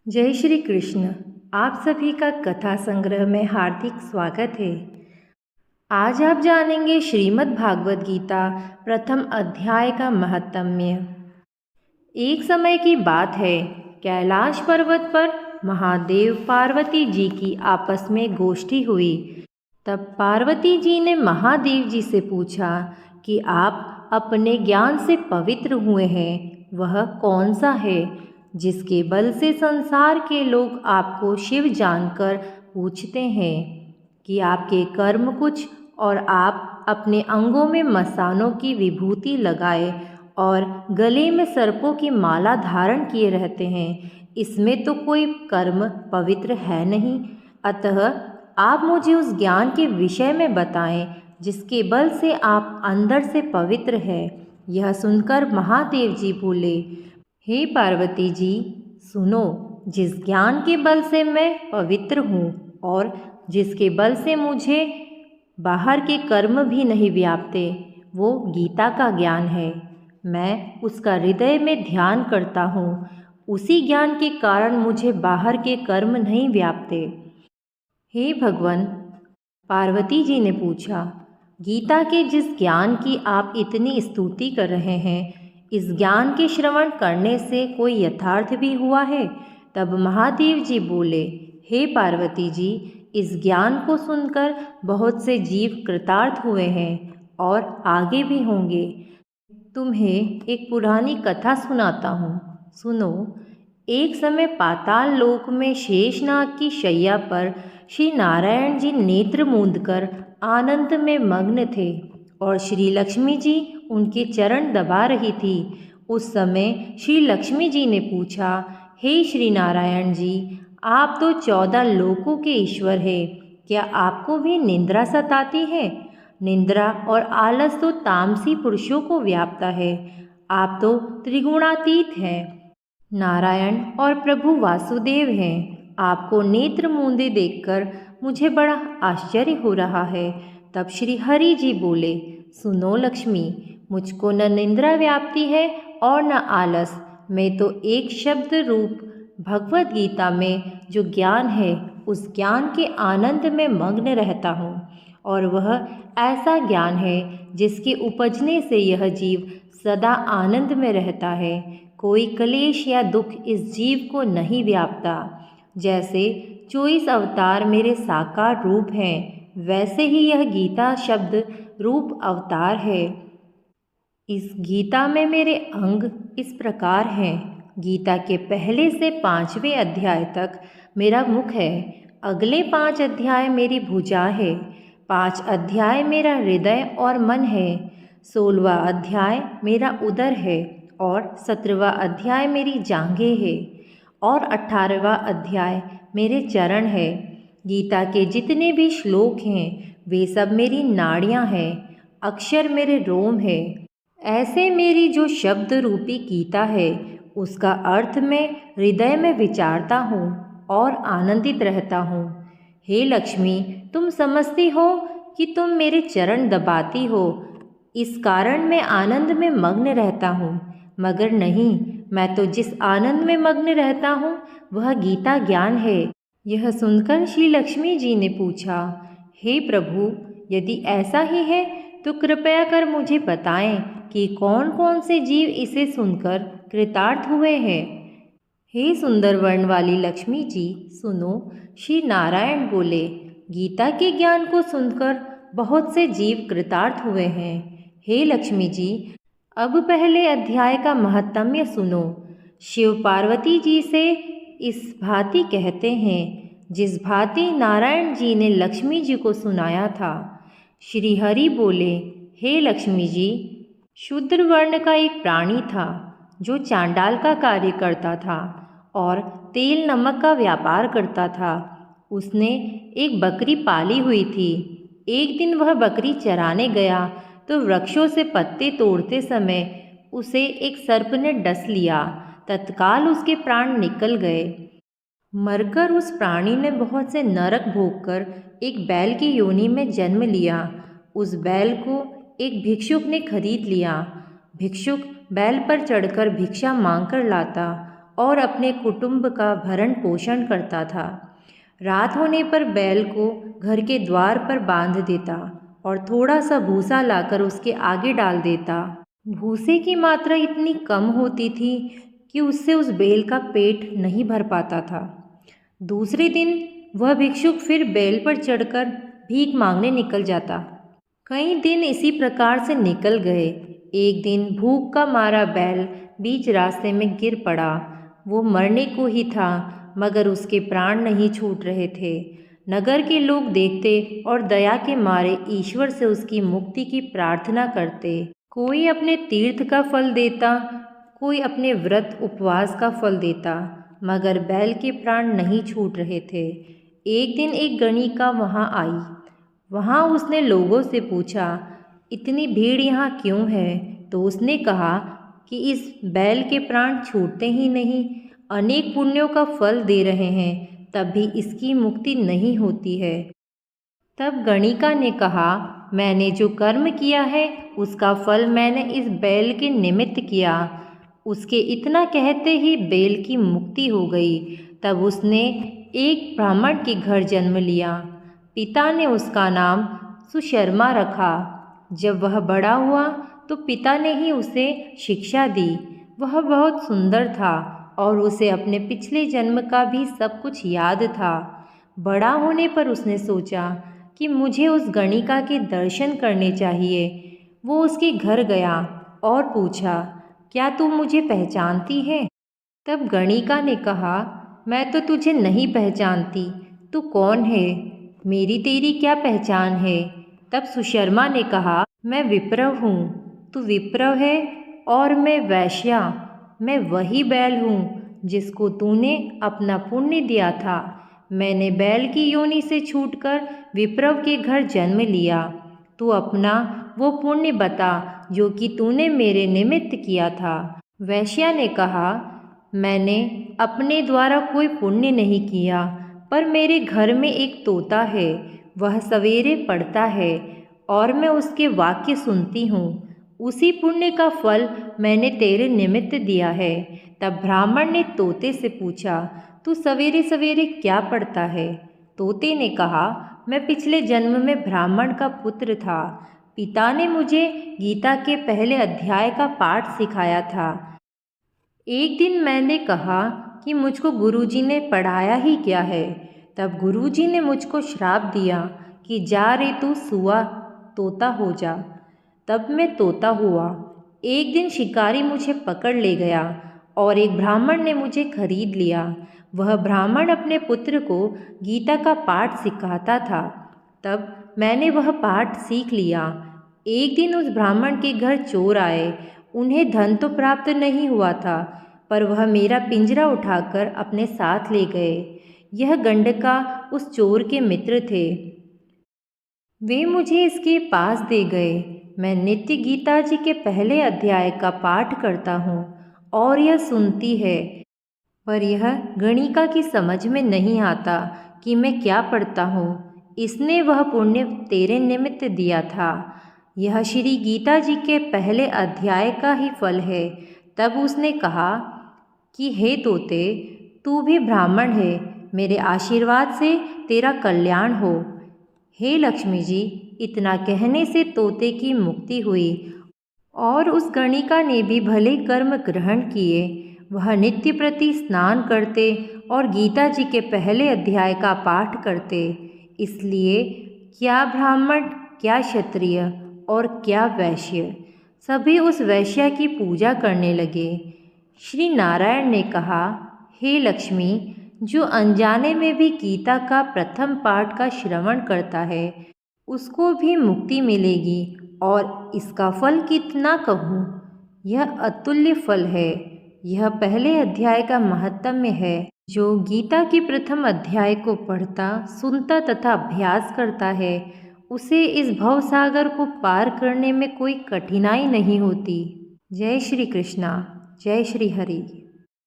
जय श्री कृष्ण। आप सभी का कथा संग्रह में हार्दिक स्वागत है। आज आप जानेंगे श्रीमद् भागवत गीता प्रथम अध्याय का महत्म्य। एक समय की बात है, कैलाश पर्वत पर महादेव पार्वती जी की आपस में गोष्ठी हुई। तब पार्वती जी ने महादेव जी से पूछा कि आप अपने ज्ञान से पवित्र हुए हैं, वह कौन सा है जिसके बल से संसार के लोग आपको शिव जानकर पूछते हैं कि आपके कर्म कुछ और आप अपने अंगों में मसानों की विभूति लगाए और गले में सर्पों की माला धारण किए रहते हैं। इसमें तो कोई कर्म पवित्र है नहीं। अतः आप मुझे उस ज्ञान के विषय में बताएं जिसके बल से आप अंदर से पवित्र हैं। यह सुनकर महादेव जी बोले, हे पार्वती जी, सुनो, जिस ज्ञान के बल से मैं पवित्र हूँ और जिसके बल से मुझे बाहर के कर्म भी नहीं व्यापते, वो गीता का ज्ञान है। मैं उसका हृदय में ध्यान करता हूँ। उसी ज्ञान के कारण मुझे बाहर के कर्म नहीं व्यापते। हे भगवान, पार्वती जी ने पूछा, गीता के जिस ज्ञान की आप इतनी स्तुति कर रहे हैं, इस ज्ञान के श्रवण करने से कोई यथार्थ भी हुआ है? तब महादेव जी बोले, हे पार्वती जी, इस ज्ञान को सुनकर बहुत से जीव कृतार्थ हुए हैं और आगे भी होंगे। तुम्हें एक पुरानी कथा सुनाता हूँ, सुनो। एक समय पाताल लोक में शेषनाग की शैया पर श्री नारायण जी नेत्र मूंदकर आनंद में मग्न थे और श्री लक्ष्मी जी उनके चरण दबा रही थी। उस समय श्री लक्ष्मी जी ने पूछा, हे श्री नारायण जी, आप तो 14 लोकों के ईश्वर हैं, क्या आपको भी निंद्रा सताती है? निंद्रा और आलस तो तामसी पुरुषों को व्यापता है। आप तो त्रिगुणातीत हैं, नारायण और प्रभु वासुदेव हैं। आपको नेत्र मूंदे देखकर मुझे बड़ा आश्चर्य हो रहा है। तब श्री हरि जी बोले, सुनो लक्ष्मी, मुझको न निंद्रा व्याप्ति है और न आलस। मैं तो एक शब्द रूप भगवत गीता में जो ज्ञान है, उस ज्ञान के आनंद में मग्न रहता हूँ। और वह ऐसा ज्ञान है जिसके उपजने से यह जीव सदा आनंद में रहता है। कोई क्लेश या दुख इस जीव को नहीं व्यापता। जैसे 24 अवतार मेरे साकार रूप हैं, वैसे ही यह गीता शब्द रूप अवतार है। इस गीता में मेरे अंग इस प्रकार हैं। गीता के पहले से 5वें अध्याय तक मेरा मुख है। अगले 5 अध्याय मेरी भुजा है। 5 अध्याय मेरा हृदय और मन है। 16वां अध्याय मेरा उदर है और 17वां अध्याय मेरी जांघें है और 18वां अध्याय मेरे चरण है। गीता के जितने भी श्लोक हैं, वे सब मेरी नाड़ियाँ हैं, अक्षर मेरे रोम है। ऐसे मेरी जो शब्द रूपी गीता है, उसका अर्थ मैं हृदय में विचारता हूँ और आनंदित रहता हूँ। हे लक्ष्मी, तुम समझती हो कि तुम मेरे चरण दबाती हो, इस कारण मैं आनंद में मग्न रहता हूँ। मगर नहीं, मैं तो जिस आनंद में मग्न रहता हूँ, वह गीता ज्ञान है। यह सुनकर श्री लक्ष्मी जी ने पूछा, हे प्रभु, यदि ऐसा ही है तो कृपया कर मुझे बताएं कि कौन कौन से जीव इसे सुनकर कृतार्थ हुए हैं। हे सुंदर वर्ण वाली लक्ष्मी जी, सुनो। श्री नारायण बोले, गीता के ज्ञान को सुनकर बहुत से जीव कृतार्थ हुए हैं। हे लक्ष्मी जी, अब पहले अध्याय का महत्म्य सुनो। शिव पार्वती जी से इस भांति कहते हैं, जिस भांति नारायण जी ने लक्ष्मी जी को सुनाया था। श्री हरि बोले, हे लक्ष्मी जी, शूद्र वर्ण का एक प्राणी था जो चांडाल का कार्य करता था और तेल नमक का व्यापार करता था। उसने एक बकरी पाली हुई थी। एक दिन वह बकरी चराने गया तो वृक्षों से पत्ते तोड़ते समय उसे एक सर्प ने डस लिया। तत्काल उसके प्राण निकल गए। मरकर उस प्राणी ने बहुत से नरक भोगकर एक बैल की योनि में जन्म लिया। उस बैल को एक भिक्षुक ने खरीद लिया। भिक्षुक बैल पर चढ़कर भिक्षा मांगकर लाता और अपने कुटुंब का भरण पोषण करता था। रात होने पर बैल को घर के द्वार पर बांध देता और थोड़ा सा भूसा लाकर उसके आगे डाल देता। भूसे की मात्रा इतनी कम होती थी कि उससे उस बैल का पेट नहीं भर पाता था। दूसरे दिन वह भिक्षुक फिर बैल पर चढ़कर भीख मांगने निकल जाता। कई दिन इसी प्रकार से निकल गए। एक दिन भूख का मारा बैल बीच रास्ते में गिर पड़ा। वो मरने को ही था, मगर उसके प्राण नहीं छूट रहे थे। नगर के लोग देखते और दया के मारे ईश्वर से उसकी मुक्ति की प्रार्थना करते। कोई अपने तीर्थ का फल देता, कोई अपने व्रत उपवास का फल देता, मगर बैल के प्राण नहीं छूट रहे थे। एक दिन एक गणिका वहाँ आई। वहाँ उसने लोगों से पूछा, इतनी भीड़ यहाँ क्यों है? तो उसने कहा कि इस बैल के प्राण छूटते ही नहीं, अनेक पुण्यों का फल दे रहे हैं, तब भी इसकी मुक्ति नहीं होती है। तब गणिका ने कहा, मैंने जो कर्म किया है उसका फल मैंने इस बैल के निमित्त किया। उसके इतना कहते ही बैल की मुक्ति हो गई। तब उसने एक ब्राह्मण के घर जन्म लिया। पिता ने उसका नाम सुशर्मा रखा। जब वह बड़ा हुआ तो पिता ने ही उसे शिक्षा दी। वह बहुत सुंदर था और उसे अपने पिछले जन्म का भी सब कुछ याद था। बड़ा होने पर उसने सोचा कि मुझे उस गणिका के दर्शन करने चाहिए। वो उसके घर गया और पूछा, क्या तू मुझे पहचानती है? तब गणिका ने कहा, मैं तो तुझे नहीं पहचानती, तू कौन है? मेरी तेरी क्या पहचान है? तब सुशर्मा ने कहा, मैं विप्रव हूँ, तू विप्रव है और मैं वैश्या। मैं वही बैल हूँ जिसको तूने अपना पुण्य दिया था। मैंने बैल की योनि से छूटकर विप्रव के घर जन्म लिया। तू अपना वो पुण्य बता जो कि तूने मेरे निमित्त किया था। वैश्या ने कहा, मैंने अपने द्वारा कोई पुण्य नहीं किया, पर मेरे घर में एक तोता है। वह सवेरे पढ़ता है और मैं उसके वाक्य सुनती हूँ। उसी पुण्य का फल मैंने तेरे निमित्त दिया है। तब ब्राह्मण ने तोते से पूछा, तू सवेरे सवेरे क्या पढ़ता है? तोते ने कहा, मैं पिछले जन्म में ब्राह्मण का पुत्र था। पिता ने मुझे गीता के पहले अध्याय का पाठ सिखाया था। एक दिन मैंने कहा कि मुझको गुरुजी ने पढ़ाया ही क्या है। तब गुरुजी ने मुझको श्राप दिया कि जा रे तू सुआ तोता हो जा। तब मैं तोता हुआ। एक दिन शिकारी मुझे पकड़ ले गया और एक ब्राह्मण ने मुझे खरीद लिया। वह ब्राह्मण अपने पुत्र को गीता का पाठ सिखाता था। तब मैंने वह पाठ सीख लिया। एक दिन उस ब्राह्मण के घर चोर आए। उन्हें धन तो प्राप्त नहीं हुआ था, पर वह मेरा पिंजरा उठाकर अपने साथ ले गए। यह गंडका उस चोर के मित्र थे। वे मुझे इसके पास दे गए। मैं नित्य गीता जी के पहले अध्याय का पाठ करता हूँ और यह सुनती है, पर यह गणिका की समझ में नहीं आता कि मैं क्या पढ़ता हूँ। इसने वह पुण्य तेरे निमित्त दिया था। यह श्री गीता जी के पहले अध्याय का ही फल है। तब उसने कहा कि हे तोते, तू भी ब्राह्मण है, मेरे आशीर्वाद से तेरा कल्याण हो। हे लक्ष्मी जी, इतना कहने से तोते की मुक्ति हुई और उस गणिका ने भी भले कर्म ग्रहण किए। वह नित्य प्रति स्नान करते और गीता जी के पहले अध्याय का पाठ करते। इसलिए क्या ब्राह्मण, क्या क्षत्रिय और क्या वैश्य, सभी उस वैश्या की पूजा करने लगे। श्री नारायण ने कहा, हे लक्ष्मी, जो अनजाने में भी गीता का प्रथम पाठ का श्रवण करता है उसको भी मुक्ति मिलेगी। और इसका फल कितना कहूँ, यह अतुल्य फल है। यह पहले अध्याय का महत्म्य है। जो गीता की प्रथम अध्याय को पढ़ता, सुनता तथा अभ्यास करता है, उसे इस भवसागर को पार करने में कोई कठिनाई नहीं होती। जय श्री कृष्णा, जय श्री हरि।